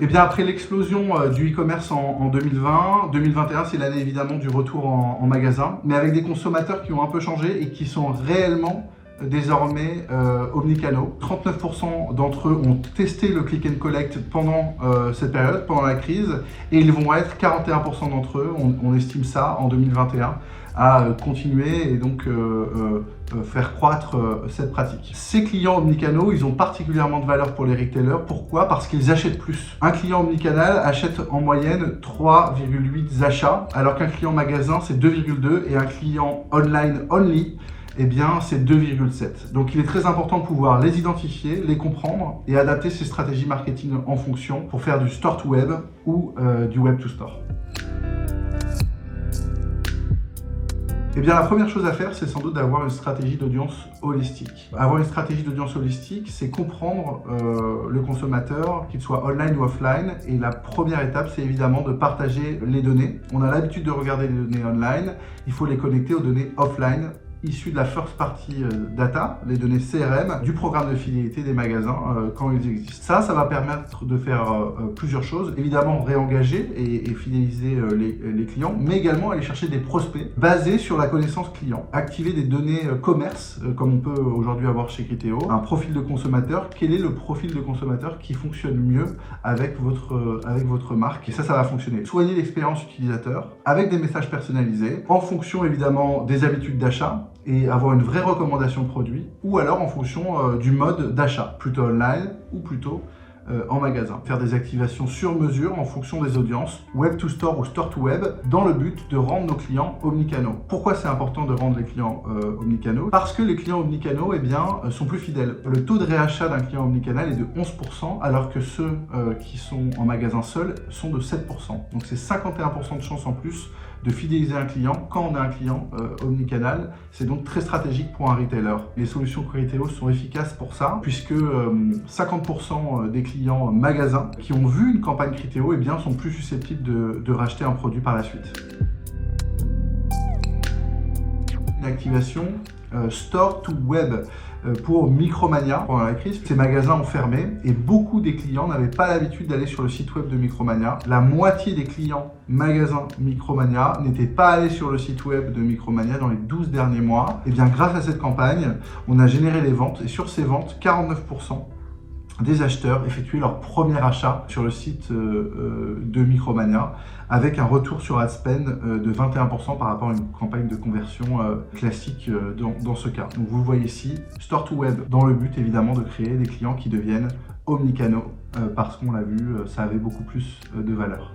Et bien après l'explosion du e-commerce en 2020, 2021 c'est l'année évidemment du retour en magasin, mais avec des consommateurs qui ont un peu changé et qui sont réellement désormais omnicanaux. 39% d'entre eux ont testé le click and collect pendant cette période, pendant la crise, et ils vont être 41% d'entre eux, on estime ça en 2021, à continuer et donc faire croître cette pratique. Ces clients omnicanaux, ils ont particulièrement de valeur pour les retailers. Pourquoi? Parce qu'ils achètent plus. Un client omnicanal achète en moyenne 3,8 achats, alors qu'un client magasin, c'est 2,2, et un client online only, eh bien, c'est 2,7. Donc, il est très important de pouvoir les identifier, les comprendre et adapter ses stratégies marketing en fonction pour faire du store to web ou du web to store. Eh bien, la première chose à faire, c'est sans doute d'avoir une stratégie d'audience holistique. Avoir une stratégie d'audience holistique, c'est comprendre le consommateur, qu'il soit online ou offline. Et la première étape, c'est évidemment de partager les données. On a l'habitude de regarder les données online. Il faut les connecter aux données offline, issues de la first party data, les données CRM, du programme de fidélité des magasins quand ils existent. Ça va permettre de faire plusieurs choses. Évidemment, réengager et fidéliser les clients, mais également aller chercher des prospects basés sur la connaissance client. Activer des données commerce, comme on peut aujourd'hui avoir chez Criteo. Un profil de consommateur. Quel est le profil de consommateur qui fonctionne mieux avec votre marque? Et ça va fonctionner. Soigner l'expérience utilisateur avec des messages personnalisés, en fonction évidemment des habitudes d'achat, et avoir une vraie recommandation de produit, ou alors en fonction du mode d'achat, plutôt online ou plutôt en magasin. Faire des activations sur mesure en fonction des audiences, web to store ou store to web, dans le but de rendre nos clients omnicanaux. Pourquoi c'est important de rendre les clients omnicanaux? Parce que les clients omnicanaux sont plus fidèles. Le taux de réachat d'un client omnicanal est de 11%, alors que ceux qui sont en magasin seul sont de 7%. Donc c'est 51% de chance en plus de fidéliser un client quand on a un client omnicanal. C'est donc très stratégique pour un retailer. Les solutions Criteo sont efficaces pour ça, puisque 50% des clients magasins qui ont vu une campagne Criteo sont plus susceptibles de racheter un produit par la suite. Une activation store to web pour Micromania pendant la crise. Ces magasins ont fermé et beaucoup des clients n'avaient pas l'habitude d'aller sur le site web de Micromania. La moitié des clients magasins Micromania n'étaient pas allés sur le site web de Micromania dans les 12 derniers mois. Et bien grâce à cette campagne, on a généré les ventes, et sur ces ventes, 49% des acheteurs effectuaient leur premier achat sur le site de Micromania, avec un retour sur ad spend de 21% par rapport à une campagne de conversion classique dans ce cas. Donc vous le voyez ici, store to web, dans le but évidemment de créer des clients qui deviennent omnicanaux, parce qu'on l'a vu, ça avait beaucoup plus de valeur.